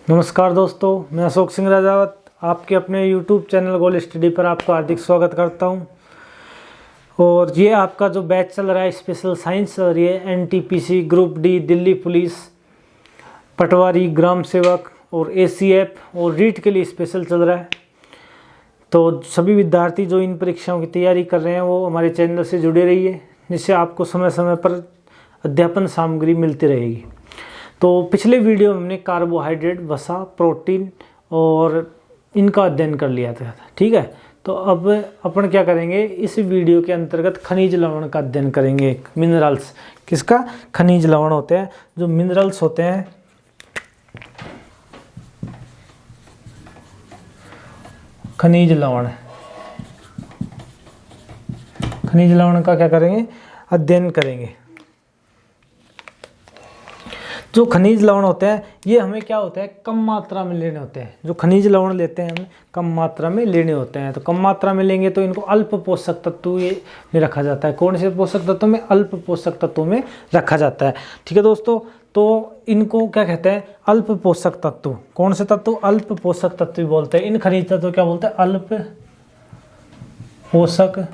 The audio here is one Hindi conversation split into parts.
नमस्कार दोस्तों, मैं अशोक सिंह राजावत आपके अपने YouTube चैनल गोल स्टडी पर आपका हार्दिक स्वागत करता हूं। और ये आपका जो बैच चल रहा है स्पेशल साइंस चल रही है NTPC group D, Delhi police, patwari, gram sevak और ACF और रीट के लिए स्पेशल चल रहा है। तो सभी विद्यार्थी जो इन परीक्षाओं की तैयारी कर रहे हैं वो हमारे चैनल से जुड़े रहिए, जिससे आपको समय समय पर अध्यापन सामग्री मिलती रहेगी। तो पिछले वीडियो में हमने कार्बोहाइड्रेट, वसा, प्रोटीन और इनका अध्ययन कर लिया था, ठीक है। तो अब अपन क्या करेंगे, इस वीडियो के अंतर्गत खनिज लवण का अध्ययन करेंगे। मिनरल्स, किसका? खनिज लवण होते हैं, जो मिनरल्स होते हैं खनिज लवण। खनिज लवण का क्या करेंगे? अध्ययन करेंगे। जो खनिज लवण होते हैं ये हमें क्या होता है, कम मात्रा में लेने होते हैं। जो खनिज लवण लेते हैं हमें कम मात्रा में लेने होते हैं। तो कम मात्रा में लेंगे तो इनको अल्प पोषक तत्व में रखा जाता है। कौन से पोषक तत्वों में? अल्प पोषक तत्वों में रखा जाता है, ठीक है दोस्तों। तो इनको क्या कहते हैं? अल्प पोषक तत्व। कौन से तत्व? अल्प पोषक तत्व बोलते हैं। इन खनिज तत्व क्या बोलते हैं? अल्प पोषक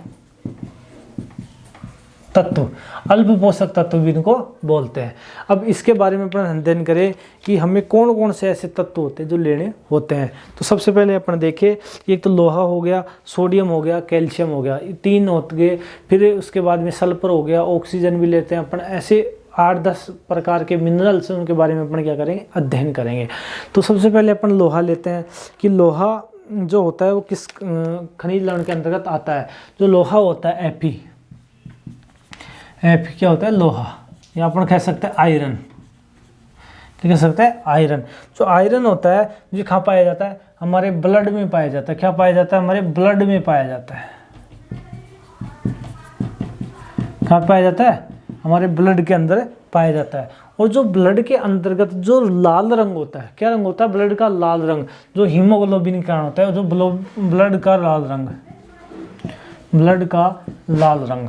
तत्व। अल्प पोषक तत्व भी इनको बोलते हैं। अब इसके बारे में अपन अध्ययन करें कि हमें कौन कौन से ऐसे तत्व होते हैं जो लेने होते हैं। तो सबसे पहले अपन देखें, एक तो लोहा हो गया, सोडियम हो गया, कैल्शियम हो गया, तीन हो गए। फिर उसके बाद में सल्फर हो गया, ऑक्सीजन भी लेते हैं अपन। ऐसे 8-10 प्रकार के मिनरल्स हैं, उनके बारे में अपन क्या करेंगे? अध्ययन करेंगे। तो सबसे पहले अपन लोहा लेते हैं कि लोहा जो होता है वो किस खनिज लवण के अंतर्गत आता है। जो लोहा होता है Fe क्या होता है? लोहा, या अपन कह सकते हैं आयरन। क्या कह सकते हैं? आयरन। जो आयरन होता है ये कहाँ पाया जाता है? हमारे ब्लड में पाया जाता है। क्या पाया जाता है? हमारे ब्लड में पाया जाता है। कहाँ पाया जाता है? हमारे ब्लड के अंदर पाया जाता है। और जो ब्लड के अंतर्गत जो लाल रंग होता है, क्या रंग होता है? ब्लड का लाल रंग, जो हीमोग्लोबिन के कारण होता है। जो ब्लड का लाल रंग, ब्लड का लाल रंग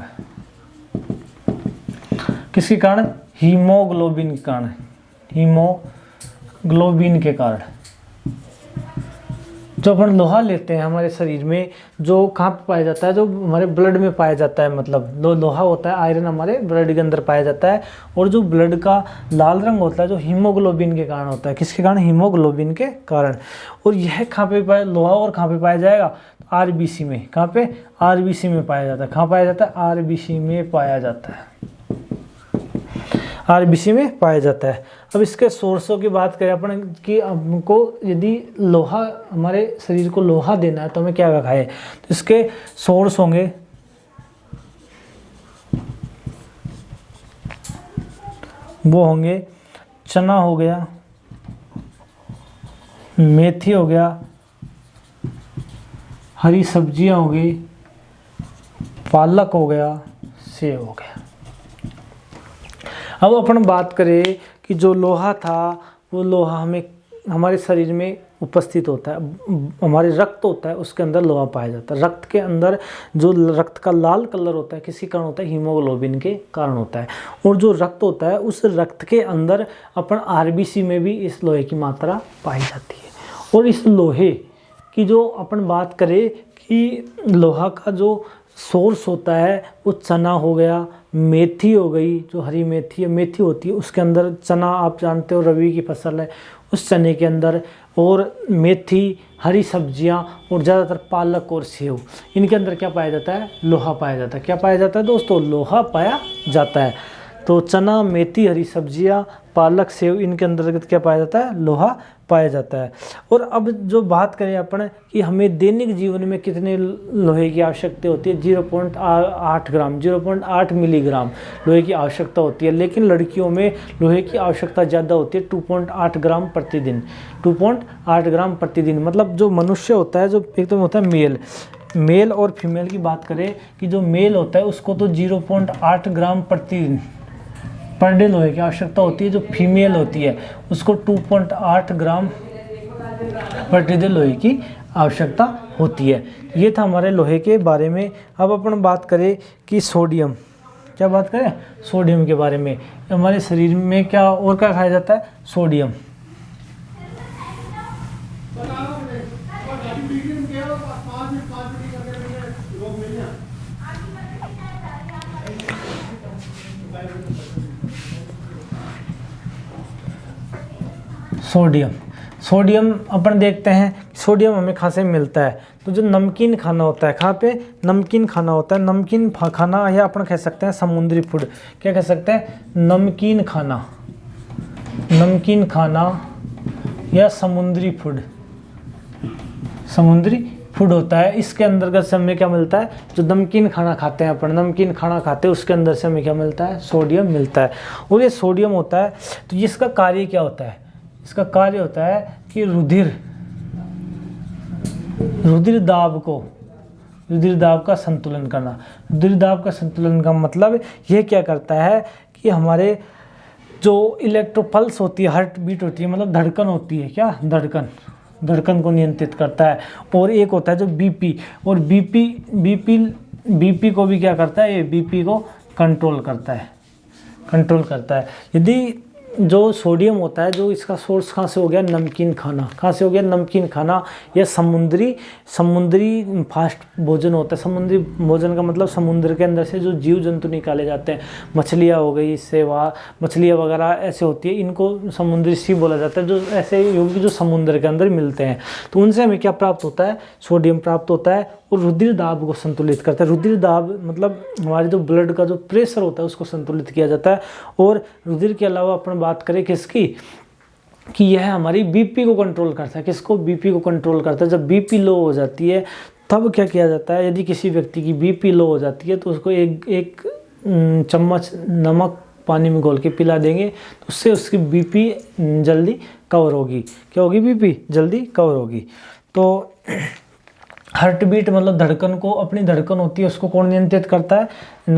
किसके कारण? हीमोग्लोबिन के कारण। हीमोग्लोबिन के कारण जो अपन लोहा लेते हैं हमारे शरीर में, जो कहाँ पे पाया जाता है? जो हमारे ब्लड में पाया जाता है। मतलब लोहा होता है, आयरन हमारे ब्लड के अंदर पाया जाता है। और जो ब्लड का लाल रंग होता है, जो हीमोग्लोबिन के कारण होता है। किसके कारण? हीमोग्लोबिन के कारण। और यह कहाँ पे पाया? लोहा और कहाँ पे पाया जाएगा? RBC में। कहाँ पे? RBC में पाया जाता है। कहाँ पाया जाता है? RBC में पाया जाता है। RBC में पाया जाता है। अब इसके सोर्सों की बात करें अपन कि हमको यदि लोहा, हमारे शरीर को लोहा देना है तो हमें क्या खाए? तो इसके सोर्स होंगे वो होंगे चना हो गया, मेथी हो गया, हरी सब्जियां हो गई, पालक हो गया, सेब हो गया। अब अपन बात करें कि जो लोहा था वो लोहा हमें हमारे शरीर में उपस्थित होता है। हमारे रक्त होता है उसके अंदर लोहा पाया जाता है। रक्त के अंदर जो रक्त का लाल कलर होता है किसी कारण होता है? हीमोग्लोबिन के कारण होता है। और जो रक्त होता है उस रक्त के अंदर अपन RBC में भी इस लोहे की मात्रा पाई जाती है। और इस लोहे की जो अपन बात करें कि लोहा का जो सोर्स होता है वो चना हो गया, मेथी हो गई, जो हरी मेथी होती है उसके अंदर। चना आप जानते हो रबी की फसल है, उस चने के अंदर। और मेथी, हरी सब्जियां और ज़्यादातर पालक और सेव, इनके अंदर क्या पाया जाता है? लोहा पाया जाता है। क्या पाया जाता है दोस्तों? लोहा पाया जाता है। तो चना, मेथी, हरी सब्जियां, पालक, सेव, इनके अंतर्गत क्या पाया जाता है? लोहा पाया जाता है। और अब जो बात करें अपन कि हमें दैनिक जीवन में कितने लोहे की आवश्यकता होती है? 0.8 ग्राम, 0.8 मिलीग्राम लोहे की आवश्यकता होती है। लेकिन लड़कियों में लोहे की आवश्यकता ज़्यादा होती है, 2.8 ग्राम प्रतिदिन। 2.8 ग्राम प्रतिदिन। मतलब जो मनुष्य होता है, जो एक तो होता है मेल और फीमेल की बात करें कि जो मेल होता है उसको तो 0.8 ग्राम प्रतिदिन पर डे लोहे की आवश्यकता होती है। जो फीमेल होती है उसको 2.8 ग्राम प्रतिदिन लोहे की आवश्यकता होती है। ये था हमारे लोहे के बारे में। अब अपन बात करें कि सोडियम, क्या बात करें? सोडियम के बारे में। हमारे शरीर में क्या और क्या खाया जाता है? सोडियम। सोडियम। सोडियम अपन देखते हैं, सोडियम हमें कहाँ से मिलता है, तो जो नमकीन खाना होता है, कहाँ पे नमकीन खाना होता है, नमकीन खाना या अपन कह सकते हैं समुद्री फूड, क्या कह सकते हैं, नमकीन खाना, नमकीन खाना या समुद्री फूड, समुद्री फूड होता है। इसके अंतर्गत से हमें क्या मिलता है, जो नमकीन खाना खाते हैं अपन, नमकीन खाना खाते हैं उसके अंदर से हमें क्या मिलता है, सोडियम मिलता है। और ये सोडियम होता है तो इसका कार्य क्या होता है, इसका कार्य होता है कि रुधिर दाब का संतुलन करना। रुधिर दाब का संतुलन का मतलब ये क्या करता है कि हमारे जो इलेक्ट्रोपल्स होती है, हार्ट बीट होती है, मतलब धड़कन होती है, क्या धड़कन को नियंत्रित करता है। और एक होता है जो बीपी, और बीपी को भी क्या करता है, ये बीपी को कंट्रोल करता है। यदि जो सोडियम होता है, जो इसका सोर्स कहाँ से हो गया, नमकीन खाना, कहाँ से हो गया, नमकीन खाना या समुद्री फास्ट भोजन होता है। समुद्री भोजन का मतलब समुद्र के अंदर से जो जीव जंतु निकाले जाते हैं, मछलियाँ हो गई, सेवा मछलियाँ वगैरह ऐसे होती है, इनको समुद्री सी बोला जाता है, जो ऐसे योगी जो समुद्र के अंदर मिलते हैं। तो उनसे हमें क्या प्राप्त होता है, सोडियम प्राप्त होता है। और रुधिर दाब को संतुलित करता है। रुधिर दाब मतलब हमारे जो ब्लड का जो प्रेशर होता है उसको संतुलित किया जाता है। और रुधिर के अलावा अपन बात करें किसकी, कि यह हमारी बीपी को कंट्रोल करता है। किसको, बीपी को कंट्रोल करता है। जब बीपी लो हो जाती है तब क्या किया जाता है, यदि किसी व्यक्ति की बीपी लो हो जाती है तो उसको एक चम्मच नमक पानी में घोल के पिला देंगे, तो उससे उसकी बीपी जल्दी कवर होगी। क्या होगी, बीपी जल्दी कवर होगी। तो हार्ट बीट मतलब धड़कन को, अपनी धड़कन होती है उसको कौन नियंत्रित करता है,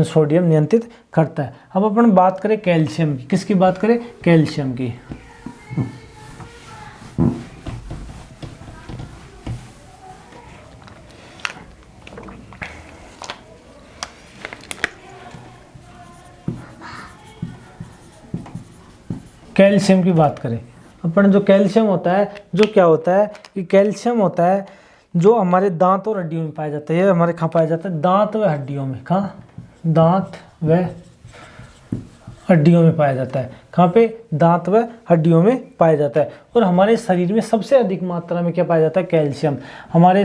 सोडियम नियंत्रित करता है। अब अपन बात करें कैल्शियम की, किसकी बात करें, कैल्शियम की। कैल्शियम की बात करें अपन, जो कैल्शियम होता है, जो क्या होता है कि कैल्शियम होता है जो हमारे दांत और हड्डियों में पाया जाता है। ये हमारे कहाँ पाया जाता है, दांत व हड्डियों में। कहाँ, दांत व हड्डियों में पाया जाता है। कहाँ पे, दांत व हड्डियों में पाया जाता है। और हमारे शरीर में सबसे अधिक मात्रा में क्या पाया जाता है, कैल्शियम। हमारे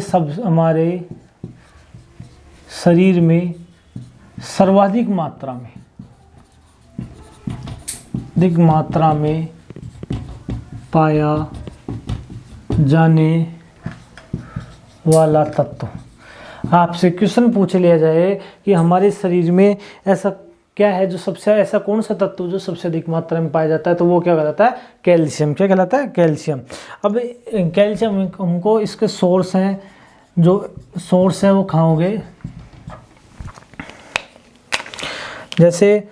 शरीर में सर्वाधिक मात्रा में पाया जाने वाला तत्व। आपसे क्वेश्चन पूछ लिया जाए कि हमारे शरीर में ऐसा क्या है जो सबसे, ऐसा कौन सा तत्व जो सबसे अधिक मात्रा में पाया जाता है, तो वो क्या कहलाता है, कैल्शियम। क्या कहलाता है, कैल्शियम। अब कैल्शियम हमको इसके सोर्स हैं, जो सोर्स है वो कहाँ हो गए, जैसे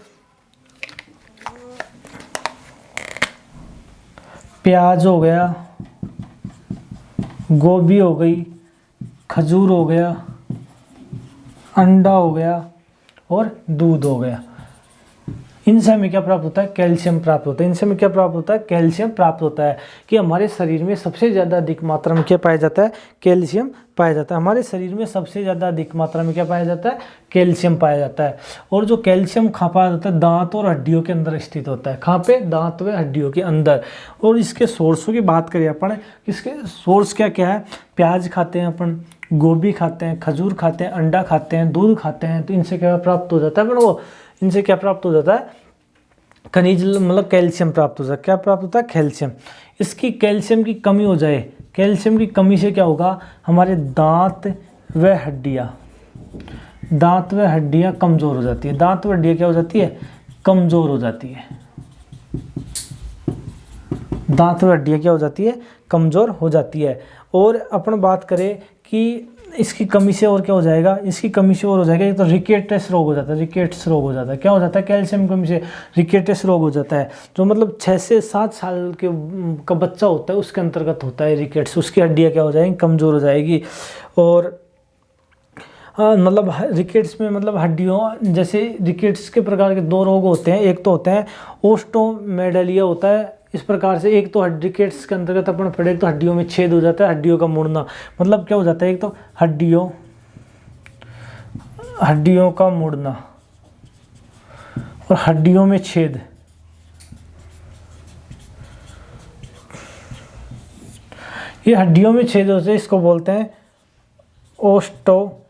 प्याज हो गया, गोभी हो गई, खजूर हो गया, अंडा हो गया और दूध हो गया। इनसे हमें क्या प्राप्त होता है, कैल्शियम प्राप्त होता है। इनसे हमें क्या प्राप्त होता है, कैल्शियम प्राप्त होता है। कि हमारे शरीर में सबसे ज़्यादा अधिक मात्रा में क्या पाया जाता है, कैल्शियम पाया जाता है। हमारे शरीर में सबसे ज़्यादा अधिक मात्रा में क्या पाया जाता है, कैल्शियम पाया जाता है। और जो कैल्शियम खा पाया जाता है दांत और हड्डियों के अंदर स्थित होता है। कहाँ पे, दांत व हड्डियों के अंदर। और इसके सोर्सों की बात करें अपन, इसके सोर्स क्या क्या है, प्याज खाते हैं अपन, गोभी खाते हैं, खजूर खाते हैं, अंडा खाते हैं, दूध खाते हैं। तो इनसे क्या प्राप्त हो जाता है, पर वो इनसे क्या प्राप्त हो जाता है, खनिज मतलब कैल्शियम प्राप्त हो जाता है। क्या प्राप्त होता है, कैल्शियम। इसकी कैल्शियम की कमी हो जाए, कैल्शियम की कमी से क्या होगा, हमारे दांत व हड्डियाँ कमज़ोर हो जाती है। दांत व हड्डियाँ क्या हो जाती है, कमज़ोर हो जाती है। दांत व हड्डियाँ क्या हो जाती है, कमज़ोर हो जाती है। और अपन बात करें कि इसकी कमी से और क्या हो जाएगा, इसकी कमी से और हो जाएगा, एक तो रिकेटस रोग हो जाता है। रिकेट्स रोग हो जाता है, क्या हो जाता है, कैल्शियम कमी से रिकेटस रोग हो जाता है। जो मतलब 6 से 7 साल के का बच्चा होता है उसके अंतर्गत होता है रिकेट्स। उसकी हड्डियाँ क्या हो जाएंगी, कमज़ोर हो जाएगी। और मतलब रिकेट्स में मतलब हड्डियों, जैसे रिकेट्स के प्रकार के 2 रोग होते हैं। एक तो होते हैं ओस्टोमेगालिया होता है इस प्रकार से, एक तो रिकेट्स के अंतर्गत अपन पढ़े तो हड्डियों में छेद हो जाता है, हड्डियों का मुड़ना। मतलब क्या हो जाता है, एक तो हड्डियों का मुड़ना और हड्डियों में छेद। ये हड्डियों में छेद होते हैं, इसको बोलते हैं ओस्टोपेरासिस।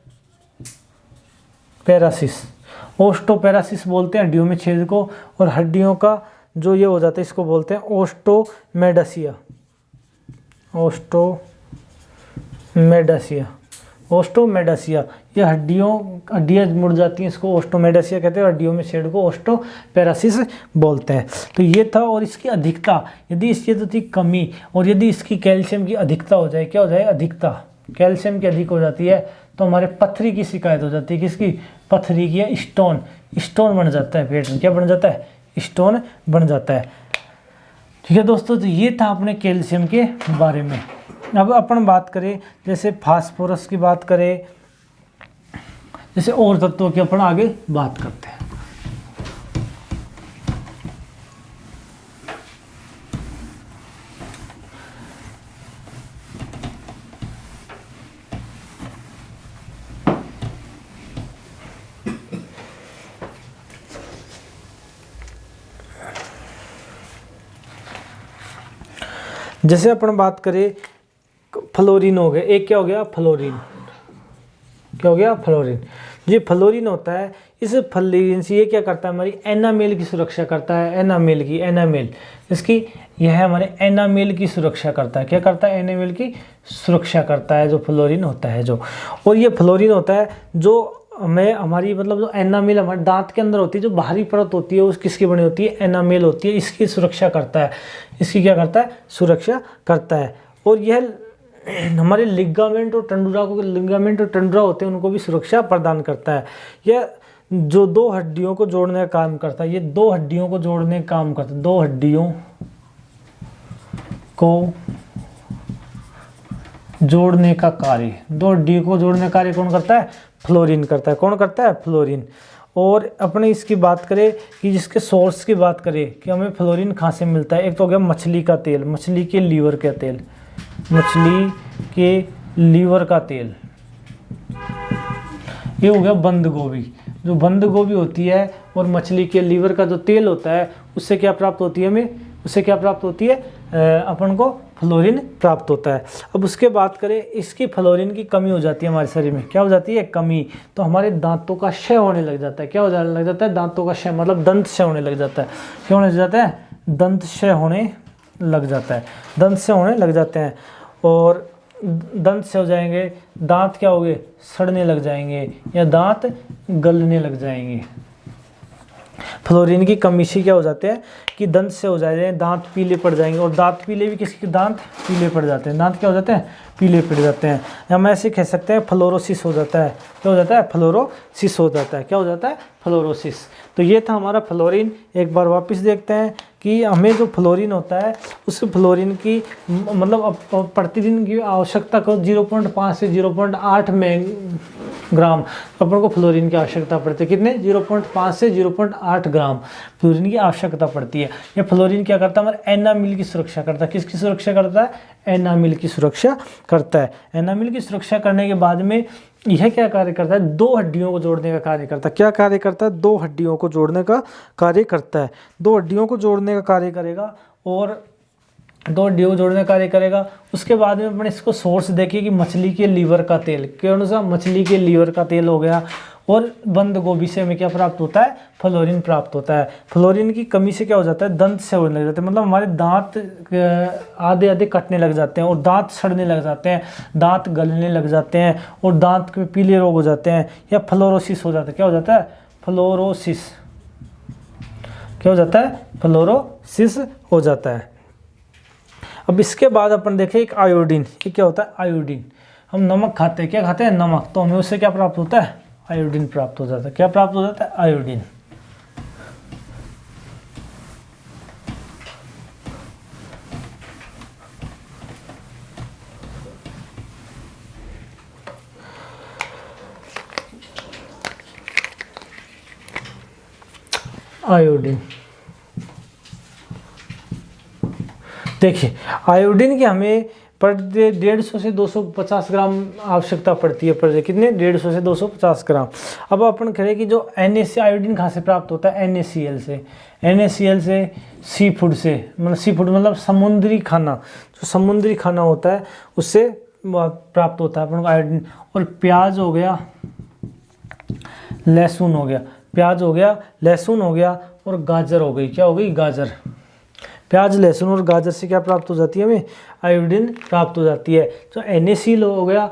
ओस्टोपेरासिस बोलते हैं हड्डियों में छेद को। और हड्डियों का जो ये हो जाता है इसको बोलते हैं ओस्टोमेडासिया। ओस्टोमेडासिया ये हड्डियाँ मुड़ जाती हैं, इसको ओस्टोमेडासिया कहते हैं। हड्डियों में छेद को ओस्टोपेरासिस बोलते हैं। तो ये था। और इसकी अधिकता, यदि इसकी तो थी कमी, और यदि इसकी कैल्शियम की अधिकता हो जाए, क्या हो जाए, अधिकता, कैल्शियम की अधिक हो जाती है, तो हमारे पथरी की शिकायत हो जाती है। किसकी, पथरी की, या स्टोन बन जाता है पेट में। क्या बन जाता है, स्टोन बन जाता है। ठीक है दोस्तों, तो ये था अपने कैल्शियम के बारे में। अब अपन बात करें जैसे फास्फोरस की बात करें, जैसे और तत्वों की अपन आगे बात करते हैं। जैसे अपन बात करें फ्लोरीन हो गया, एक क्या हो गया, फ्लोरीन। क्या हो गया, फ्लोरीन। ये फ्लोरीन होता है, इस फ्लोरीन से ये क्या करता है, हमारी एनामेल की सुरक्षा करता है। एनामेल इसकी, यह है हमारे एनामेल की सुरक्षा करता है। क्या करता है, एनामेल की सुरक्षा करता है जो फ्लोरीन होता है जो। और ये फ्लोरीन होता है जो हमें हमारी मतलब जो एनामेल हमारे दांत के अंदर होती है, जो बाहरी परत होती है, उस किसकी बनी होती है, एनामेल होती है। इसकी सुरक्षा करता है। इसकी क्या करता है, सुरक्षा करता है। और यह हमारे लिगामेंट और टंडुरा होते हैं, उनको भी सुरक्षा प्रदान करता है। यह जो दो हड्डियों को जोड़ने का काम करता है, ये दो हड्डियों को जोड़ने का काम करता है। दो हड्डियों को जोड़ने का कार्य कौन करता है, फ्लोरीन करता है। कौन करता है, फ्लोरीन। और अपने इसकी बात करें कि जिसके सोर्स की बात करें कि हमें फ्लोरीन कहाँ से मिलता है, एक तो हो गया मछली का तेल, मछली के लीवर का तेल, ये हो गया बंद गोभी। जो बंद गोभी होती है और मछली के लीवर का जो तेल होता है, उससे क्या प्राप्त होती है हमें, अपन को फ्लोरीन प्राप्त होता है। अब उसके बात करें, इसकी फ्लोरीन की कमी हो जाती है हमारे शरीर में, क्या हो जाती है, कमी, तो हमारे दांतों का क्षय होने लग जाता है। क्या हो जाने लग जाता है, दांतों का क्षय, मतलब दंत क्षय होने लग जाता है। क्या होने लग जाता है, दंत क्षय होने लग जाते हैं। और दंत से हो जाएंगे, दांत क्या होंगे, सड़ने लग जाएंगे या दांत गलने लग जाएंगे। फ्लोरीन की कमी से क्या हो जाते हैं कि दंत से हो जाएंगे, दांत पीले पड़ जाएंगे। और दांत पीले भी, किसके दांत पीले पड़ जाते हैं, दांत क्या हो जाते हैं, पीले पड़ जाते हैं। हम ऐसे कह सकते हैं फ्लोरोसिस हो जाता है। क्या हो जाता है, फ्लोरोसिस हो जाता है। क्या हो जाता है, फ्लोरोसिस। तो ये था हमारा फ्लोरीन। एक बार वापस देखते हैं कि हमें जो फ्लोरीन होता है, उस फ्लोरीन की मतलब प्रतिदिन की आवश्यकता को 0.5 से 0.8 ग्राम अपन को फ्लोरीन की आवश्यकता पड़ती है। कितने, 0.5 से 0.8 ग्राम फ्लोरीन की आवश्यकता पड़ती है। ये फ्लोरीन क्या करता है, हमारे एनामिल की सुरक्षा करता है। किसकी सुरक्षा करता है, एनामिल की सुरक्षा करता है। एनामिल की सुरक्षा करने के बाद में यह क्या कार्य करता है, दो हड्डियों को जोड़ने का कार्य करता है। क्या कार्य करता है, दो हड्डियों को जोड़ने का कार्य करता है। दो हड्डियों को जोड़ने का कार्य करेगा। और दो हड्डियों को जोड़ने का कार्य करेगा। उसके बाद में अपने इसको सोर्स देखिए कि मछली के लीवर का तेल, कौन सा, मछली के लीवर का तेल हो गया। और बंद गोभी से हमें क्या प्राप्त होता है, फ्लोरीन प्राप्त होता है। फ्लोरीन की कमी से क्या हो जाता है, दंत से होने लग जाते हैं, मतलब हमारे दांत आधे कटने लग जाते हैं, और दांत सड़ने लग जाते हैं, दांत गलने लग जाते हैं, और दांत के पीले रोग हो जाते हैं, या फ्लोरोसिस हो जाता है। क्या हो जाता है, फ्लोरोसिस। क्या हो जाता है, फ्लोरोसिस हो जाता है। अब इसके बाद अपन देखें एक आयोडीन। ये क्या होता है, आयोडीन। हम नमक खाते हैं, क्या खाते हैं, नमक, तो हमें उससे क्या प्राप्त होता है, आयोडीन प्राप्त हो जाता है। क्या प्राप्त हो जाता है, आयोडीन। आयोडीन, देखिए आयोडीन की हमें पर डे 150 से 250 ग्राम आवश्यकता पड़ती है पर डे। कितने? 150 से 250 ग्राम। अब अपन करें कि जो NaCl आयोडीन कहाँ से प्राप्त होता है? NaCl से। NaCl से सी फूड से, मतलब सी फूड मतलब समुद्री खाना, जो समुद्री खाना होता है उससे प्राप्त होता है अपन को आयोडीन। और प्याज हो गया, लहसुन हो गया, प्याज हो गया, लहसुन हो गया और गाजर हो गई। क्या हो गई? गाजर। प्याज, लहसुन और गाजर से क्या प्राप्त हो जाती है? हमें आयोडीन प्राप्त हो जाती है। तो NaCl हो गया,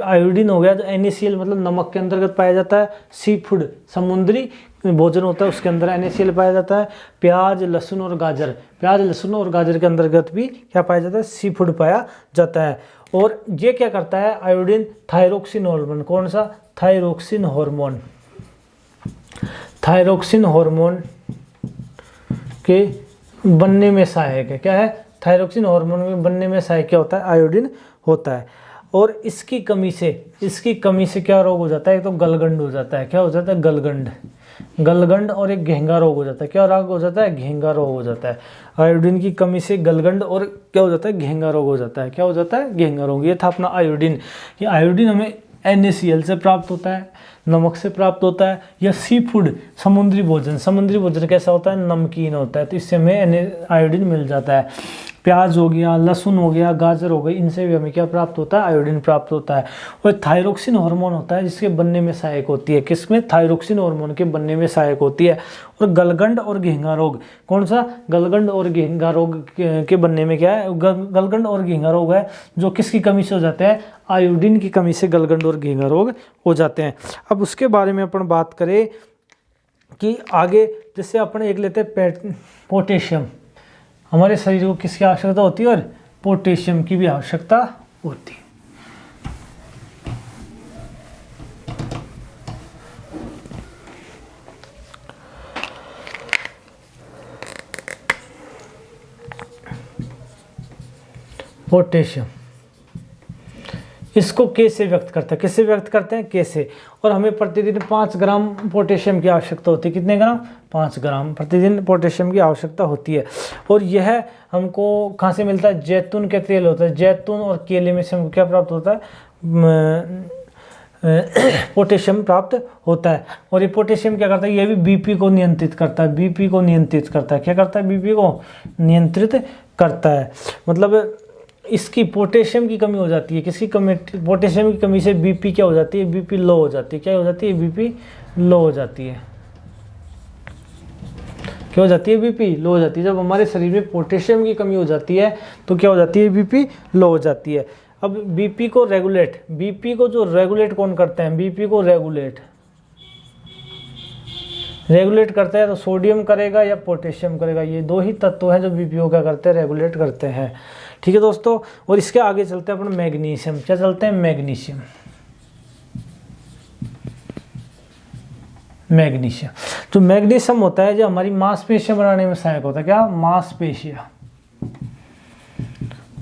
आयोडीन हो गया। तो NaCl मतलब नमक के अंतर्गत पाया जाता है। सी फूड समुद्री भोजन होता है उसके अंदर NaCl पाया जाता है। प्याज, लहसुन और गाजर, प्याज, लहसुन और गाजर के अंतर्गत भी क्या पाया जाता है? सी फूड पाया जाता है। और ये क्या करता है? आयोडीन थायरोक्सिन हार्मोन, कौन सा? थायरोक्सिन हार्मोन, थायरोक्सिन हार्मोन के बनने में सहायक है। क्या है? थायरोक्सिन हार्मोन में बनने में सहायक क्या होता है? आयोडीन होता है। और इसकी कमी से क्या रोग हो जाता है? एक तो गलगंड हो जाता है। क्या हो जाता है? गलगंड और एक घेंगा रोग हो जाता है। क्या रोग हो जाता है? घेंगा रोग हो जाता है। आयोडीन की कमी से गलगंड और क्या हो जाता है? घेंगा रोग हो जाता है। क्या हो जाता है? घेंगा रोग। ये था अपना आयोडीन। ये आयोडीन हमें NaCl से प्राप्त होता है, नमक से प्राप्त होता है, या सी फूड समुद्री भोजन कैसा होता है? नमकीन होता है। तो इससे हमें आयोडीन मिल जाता है। प्याज हो गया, लहसुन हो गया, गाजर हो गई, इनसे भी हमें क्या प्राप्त होता है? आयोडीन प्राप्त होता है। और थायरोक्सिन हार्मोन होता है जिसके बनने में सहायक होती है। किसमें? थायरोक्सिन हार्मोन के बनने में सहायक होती है। और गलगंड और घेंगा रोग, कौन सा? गलगंड और घेंगा रोग के बनने में क्या है? गलगंड और घेंगा रोग है जो किसकी कमी से हो जाते हैं? आयोडीन की कमी से गलगंड और घेंगा रोग हो जाते हैं। अब उसके बारे में अपन बात करें कि आगे जैसे अपन एक लेते हैं पोटेशियम। हमारे शरीर को किसकी आवश्यकता होती है? और पोटेशियम की भी आवश्यकता होती है। पोटेशियम इसको के से व्यक्त करते हैं। किससे व्यक्त करते हैं? के से। और हमें प्रतिदिन 5 ग्राम पोटेशियम की आवश्यकता होती है। कितने ग्राम? 5 ग्राम प्रतिदिन पोटेशियम की आवश्यकता होती है। और यह हमको कहाँ से मिलता है? जैतून के तेल होता है। जैतून और केले में से हमको क्या प्राप्त होता है? पोटेशियम प्राप्त होता है। और ये पोटेशियम क्या करता है? ये भी बीपी को नियंत्रित करता है। बीपी को नियंत्रित करता है। क्या करता है? बीपी को नियंत्रित करता है। मतलब इसकी पोटेशियम की कमी हो जाती है। किसकी कमी? पोटेशियम की कमी से बीपी क्या हो जाती है? बीपी लो हो जाती है। क्या हो जाती है? बीपी लो हो जाती है। क्या हो जाती है? बीपी लो हो जाती है। जब हमारे शरीर में पोटेशियम की कमी हो जाती है तो क्या हो जाती है? बीपी लो हो जाती है। अब बीपी को जो रेगुलेट कौन करते हैं? बीपी को रेगुलेट करता है तो सोडियम करेगा या पोटेशियम करेगा। ये दो ही तत्व हैं जो बीपी को क्या करते हैं? रेगुलेट करते हैं। ठीक है दोस्तों। और इसके आगे चलते हैं अपन मैग्नीशियम। क्या चलते हैं? मैग्नीशियम। तो मैग्नीशियम होता है जो हमारी मांसपेशियां बनाने में सहायक होता है। क्या?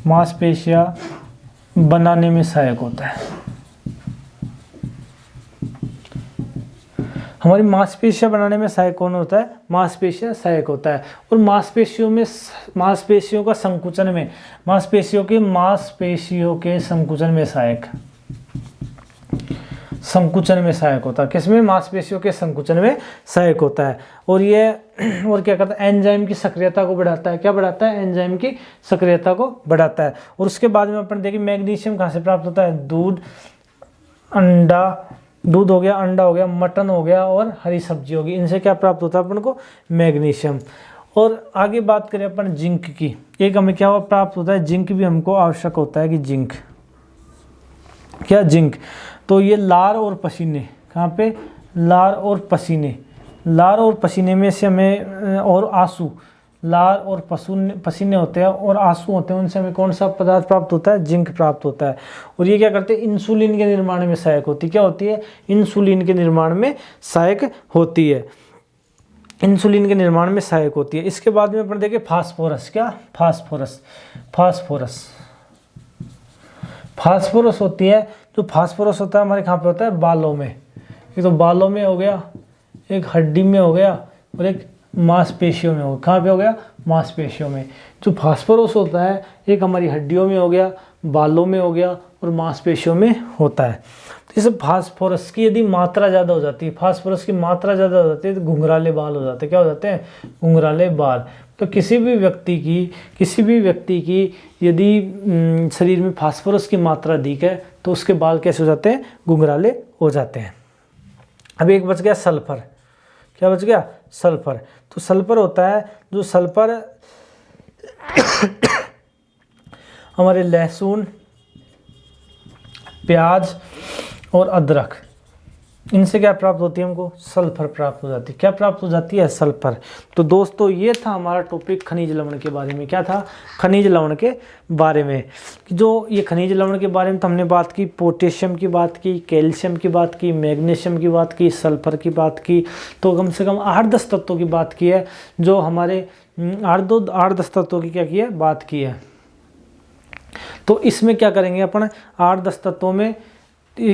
मांसपेशियां बनाने में सहायक होता है। हमारी मांसपेशियां बनाने में सहायक कौन होता है? मांसपेशियां सहायक होता है। और मांसपेशियों का संकुचन में, मांसपेशियों के संकुचन में सहायक होता है। किसमें? मांसपेशियों के संकुचन में सहायक होता है। और ये और क्या करता है? एंजाइम की सक्रियता को बढ़ाता है। क्या बढ़ाता है? एंजाइम की सक्रियता को बढ़ाता है। और उसके बाद में अपन देखिए मैग्नीशियम कहाँ से प्राप्त होता है? दूध हो गया, अंडा हो गया, मटन हो गया और हरी सब्जी होगी। इनसे क्या प्राप्त होता है अपन को? मैग्नीशियम। और आगे बात करें अपन जिंक की। एक हमें क्या प्राप्त होता है? जिंक भी हमको आवश्यक होता है। कि जिंक क्या? जिंक। तो ये लार और पसीने, कहाँ पे? लार और पसीने में से हमें, और आंसू, लार और पसीने होते हैं और आंसू होते हैं, उनसे हमें कौन सा पदार्थ प्राप्त होता है? जिंक प्राप्त होता है। और ये क्या करते हैं? इंसुलिन के निर्माण में सहायक होती है। क्या होती है? इंसुलिन के निर्माण में सहायक होती है। इंसुलिन के निर्माण में सहायक होती है। इसके बाद में अपन देखें फास्फोरस। क्या? फास्फोरस होती है। जो फास्फोरस होता है हमारे कहाँ पे होता है? बालों में। एक तो बालों में हो गया, एक हड्डी में हो गया और एक मांसपेशियों में हो गया। कहाँ पे हो गया? मांसपेशियों में। जो फास्फोरस होता है एक हमारी हड्डियों में हो गया, बालों में हो गया और मांसपेशियों में होता है। तो इस फास्फोरस की यदि मात्रा ज़्यादा हो जाती है, फास्फोरस की मात्रा ज़्यादा हो जाती है तो घुंघराले बाल हो जाते हैं। क्या हो जाते हैं? घुंघराले बाल। तो किसी भी व्यक्ति की यदि शरीर में फास्फोरस की मात्रा अधिक है तो उसके बाल कैसे हो जाते हैं? घुंघराले हो जाते हैं। अब एक बच गया सल्फर। क्या बच गया? सल्फर। तो सल्फर होता है, जो सल्फर हमारे लहसुन, प्याज और अदरक, इनसे क्या प्राप्त होती है? हमको सल्फर प्राप्त हो जाती है। क्या प्राप्त हो जाती है? सल्फर। तो दोस्तों ये था हमारा टॉपिक खनिज लवण के बारे में। क्या था? खनिज लवण के बारे में। जो ये खनिज लवण के बारे में तो हमने बात की, पोटेशियम की बात की, कैल्शियम की बात की, मैग्नीशियम की बात की, सल्फर की बात की। तो कम से कम 8-10 तत्वों की बात की है, जो हमारे 8-10 तत्वों की क्या की है? बात की है। तो इसमें क्या करेंगे अपन? 8-10 तत्वों में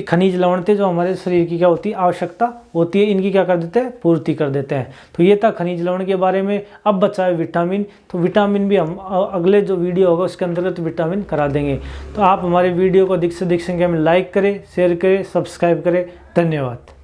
खनिज लवण थे जो हमारे शरीर की क्या होती है? आवश्यकता होती है, इनकी क्या कर देते हैं? पूर्ति कर देते हैं। तो ये था खनिज लवण के बारे में। अब बचा है विटामिन। तो विटामिन भी हम अगले जो वीडियो होगा उसके अंतर्गत विटामिन करा देंगे। तो आप हमारे वीडियो को अधिक से अधिक संख्या में लाइक करें, शेयर करें, सब्सक्राइब करें। धन्यवाद।